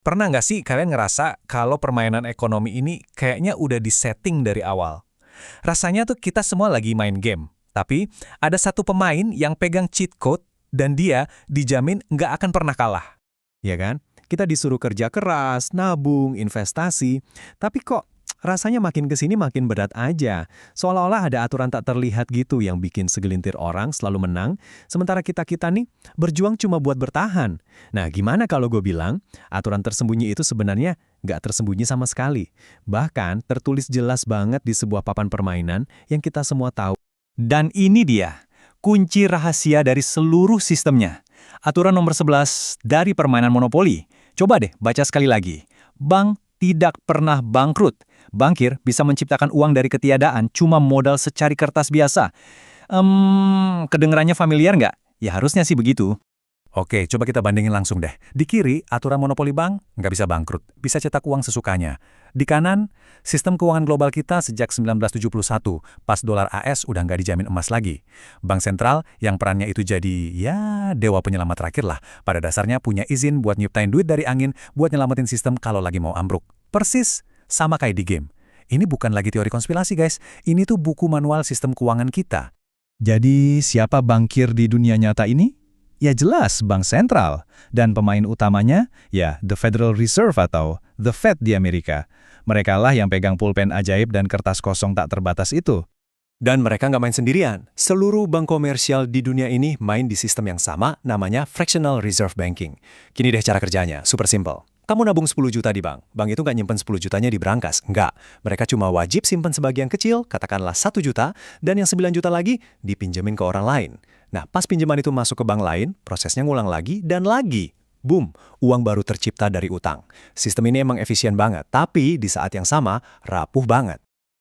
Pernah nggak sih kalian ngerasa kalau permainan ekonomi ini kayaknya udah disetting dari awal? Rasanya tuh kita semua lagi main game, tapi ada satu pemain yang pegang cheat code dan dia dijamin nggak akan pernah kalah. Ya kan? Kita disuruh kerja keras, nabung, investasi, tapi kok rasanya makin kesini makin berat aja. Seolah-olah ada aturan tak terlihat gitu yang bikin segelintir orang selalu menang, sementara kita-kita nih berjuang cuma buat bertahan. Nah, gimana kalau gue bilang, aturan tersembunyi itu sebenarnya nggak tersembunyi sama sekali. Bahkan tertulis jelas banget di sebuah papan permainan yang kita semua tahu. Dan ini dia, kunci rahasia dari seluruh sistemnya. Aturan nomor 11 dari permainan monopoli. Coba deh baca sekali lagi. Bank tidak pernah bangkrut. Bankir bisa menciptakan uang dari ketiadaan cuma modal secari kertas biasa. Kedengerannya familiar nggak? Ya harusnya sih begitu. Oke, coba kita bandingin langsung deh. Di kiri, aturan monopoli bank nggak bisa bangkrut, bisa cetak uang sesukanya. Di kanan, sistem keuangan global kita sejak 1971, pas dolar AS udah nggak dijamin emas lagi. Bank sentral yang perannya itu jadi, ya, dewa penyelamat terakhir lah. Pada dasarnya punya izin buat nyiptain duit dari angin, buat nyelamatin sistem kalau lagi mau ambruk. Persis, sama kayak di game. Ini bukan lagi teori konspirasi, guys. Ini tuh buku manual sistem keuangan kita. Jadi siapa bankir di dunia nyata ini? Ya jelas, bank sentral. Dan pemain utamanya, ya The Federal Reserve atau The Fed di Amerika. Mereka lah yang pegang pulpen ajaib dan kertas kosong tak terbatas itu. Dan mereka nggak main sendirian. Seluruh bank komersial di dunia ini main di sistem yang sama, namanya fractional reserve banking. Gini deh cara kerjanya, super simple. Kamu nabung 10 juta di bank. Bank itu nggak nyimpen 10 jutanya di brankas. Nggak. Mereka cuma wajib simpen sebagian kecil, katakanlah 1 juta, dan yang 9 juta lagi dipinjemin ke orang lain. Nah, pas pinjaman itu masuk ke bank lain, prosesnya ngulang lagi dan lagi. Boom, uang baru tercipta dari utang. Sistem ini emang efisien banget, tapi di saat yang sama, rapuh banget.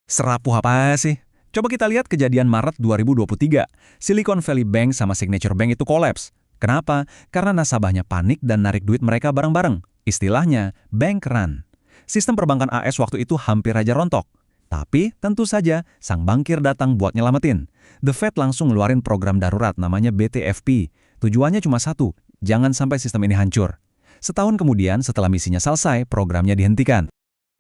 Serapuh apa sih? Coba kita lihat kejadian Maret 2023. Silicon Valley Bank sama Signature Bank itu kolaps. Kenapa? Karena nasabahnya panik dan narik duit mereka bareng-bareng. Istilahnya, bank run. Sistem perbankan AS waktu itu hampir aja rontok. Tapi tentu saja sang bankir datang buat nyelamatin. The Fed langsung ngeluarin program darurat namanya BTFP. Tujuannya cuma satu, jangan sampai sistem ini hancur. Setahun kemudian setelah misinya selesai, programnya dihentikan.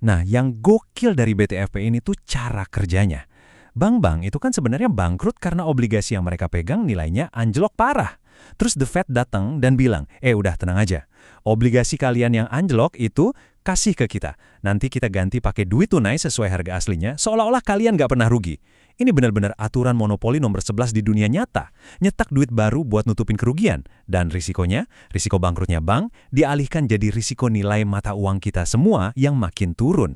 Nah, yang gokil dari BTFP ini tuh cara kerjanya. Bank-bank itu kan sebenarnya bangkrut karena obligasi yang mereka pegang nilainya anjlok parah. Terus The Fed datang dan bilang, udah tenang aja. Obligasi kalian yang anjlok itu kasih ke kita. Nanti kita ganti pakai duit tunai sesuai harga aslinya, seolah-olah kalian nggak pernah rugi. Ini benar-benar aturan monopoli nomor 11 di dunia nyata. Nyetak duit baru buat nutupin kerugian. Dan risikonya, risiko bangkrutnya bank, dialihkan jadi risiko nilai mata uang kita semua yang makin turun.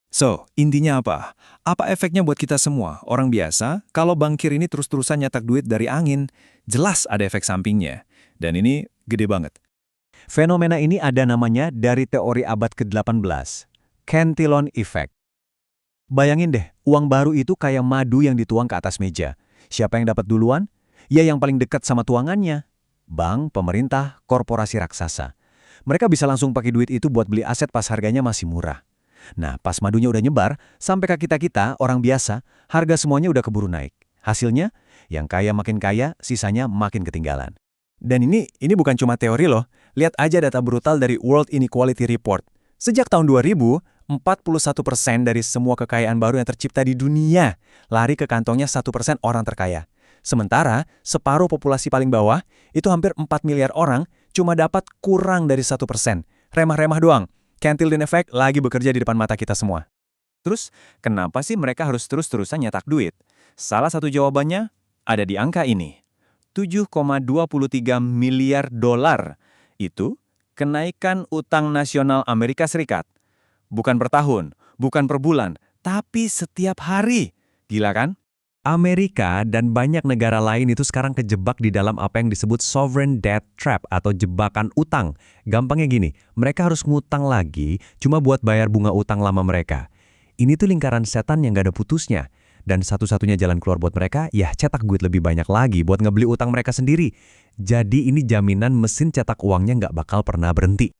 So, intinya apa? Apa efeknya buat kita semua, orang biasa, kalau bankir ini terus-terusan nyetak duit dari angin? Jelas ada efek sampingnya. Dan ini gede banget. Fenomena ini ada namanya dari teori abad ke-18, Cantillon Effect. Bayangin deh, uang baru itu kayak madu yang dituang ke atas meja. Siapa yang dapat duluan? Ya yang paling dekat sama tuangannya. Bank, pemerintah, korporasi raksasa. Mereka bisa langsung pakai duit itu buat beli aset pas harganya masih murah. Nah, pas madunya udah nyebar, sampai ke kita-kita, orang biasa, harga semuanya udah keburu naik. Hasilnya, yang kaya makin kaya, sisanya makin ketinggalan. Dan ini bukan cuma teori loh. Lihat aja data brutal dari World Inequality Report. Sejak tahun 2000, 41% dari semua kekayaan baru yang tercipta di dunia lari ke kantongnya 1% orang terkaya. Sementara, separuh populasi paling bawah, itu hampir 4 miliar orang, cuma dapat kurang dari 1%. Remah-remah doang. Cantillon Effect lagi bekerja di depan mata kita semua. Terus, kenapa sih mereka harus terus-terusan nyetak duit? Salah satu jawabannya ada di angka ini. 7,23 miliar dolar. Itu kenaikan utang nasional Amerika Serikat. Bukan per tahun, bukan per bulan, tapi setiap hari. Gila kan? Amerika dan banyak negara lain itu sekarang kejebak di dalam apa yang disebut sovereign debt trap atau jebakan utang. Gampangnya gini, mereka harus ngutang lagi cuma buat bayar bunga utang lama mereka. Ini tuh lingkaran setan yang gak ada putusnya. Dan satu-satunya jalan keluar buat mereka, ya cetak duit lebih banyak lagi buat ngebeli utang mereka sendiri. Jadi ini jaminan mesin cetak uangnya nggak bakal pernah berhenti.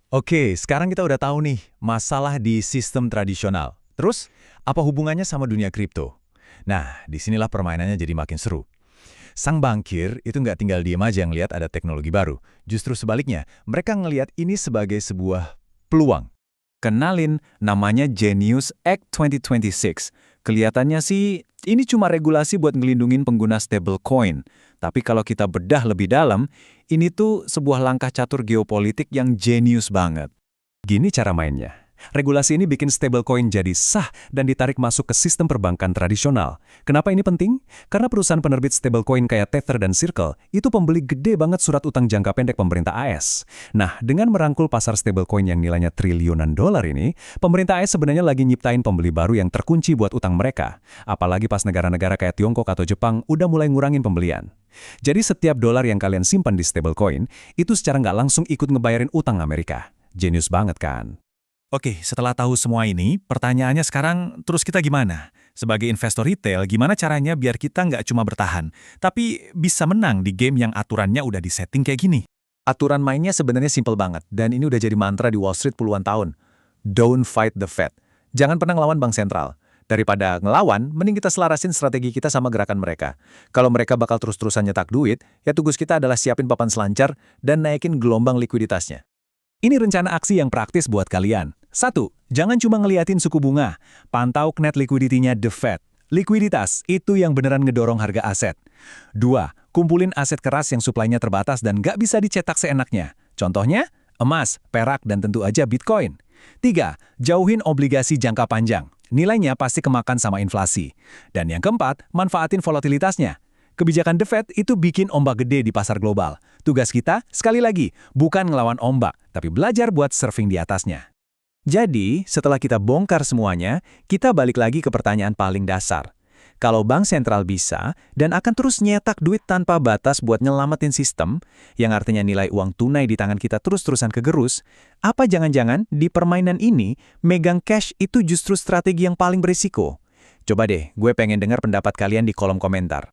Oke, sekarang kita udah tahu nih masalah di sistem tradisional. Terus, apa hubungannya sama dunia kripto? Nah, disinilah permainannya jadi makin seru. Sang bankir itu nggak tinggal diem aja ngelihat ada teknologi baru. Justru sebaliknya, mereka ngelihat ini sebagai sebuah peluang. Kenalin, namanya Genius Act 2026. Kelihatannya sih, ini cuma regulasi buat ngelindungin pengguna stablecoin. Tapi kalau kita bedah lebih dalam, ini tuh sebuah langkah catur geopolitik yang jenius banget. Gini cara mainnya. Regulasi ini bikin stablecoin jadi sah dan ditarik masuk ke sistem perbankan tradisional. Kenapa ini penting? Karena perusahaan penerbit stablecoin kayak Tether dan Circle itu pembeli gede banget surat utang jangka pendek pemerintah AS. Nah, dengan merangkul pasar stablecoin yang nilainya triliunan dolar ini, pemerintah AS sebenarnya lagi nyiptain pembeli baru yang terkunci buat utang mereka. Apalagi pas negara-negara kayak Tiongkok atau Jepang udah mulai ngurangin pembelian. Jadi setiap dolar yang kalian simpan di stablecoin, itu secara nggak langsung ikut ngebayarin utang Amerika. Jenius banget kan? Oke, setelah tahu semua ini, pertanyaannya sekarang terus kita gimana? Sebagai investor retail, gimana caranya biar kita nggak cuma bertahan, tapi bisa menang di game yang aturannya udah disetting kayak gini? Aturan mainnya sebenarnya simpel banget, dan ini udah jadi mantra di Wall Street puluhan tahun. Don't fight the Fed. Jangan pernah ngelawan bank sentral. Daripada ngelawan, mending kita selarasin strategi kita sama gerakan mereka. Kalau mereka bakal terus-terusan nyetak duit, ya tugas kita adalah siapin papan selancar dan naikin gelombang likuiditasnya. Ini rencana aksi yang praktis buat kalian. 1. Jangan cuma ngeliatin suku bunga. Pantau net liquidity-nya The Fed. Likuiditas, itu yang beneran ngedorong harga aset. 2. Kumpulin aset keras yang suplainya terbatas dan nggak bisa dicetak seenaknya. Contohnya, emas, perak, dan tentu aja Bitcoin. 3. Jauhin obligasi jangka panjang. Nilainya pasti kemakan sama inflasi. Dan yang keempat, manfaatin volatilitasnya. Kebijakan The Fed itu bikin ombak gede di pasar global. Tugas kita, sekali lagi, bukan ngelawan ombak, tapi belajar buat surfing di atasnya. Jadi, setelah kita bongkar semuanya, kita balik lagi ke pertanyaan paling dasar. Kalau bank sentral bisa dan akan terus nyetak duit tanpa batas buat nyelamatin sistem, yang artinya nilai uang tunai di tangan kita terus-terusan kegerus, apa jangan-jangan di permainan ini, megang cash itu justru strategi yang paling berisiko? Coba deh, gue pengen dengar pendapat kalian di kolom komentar.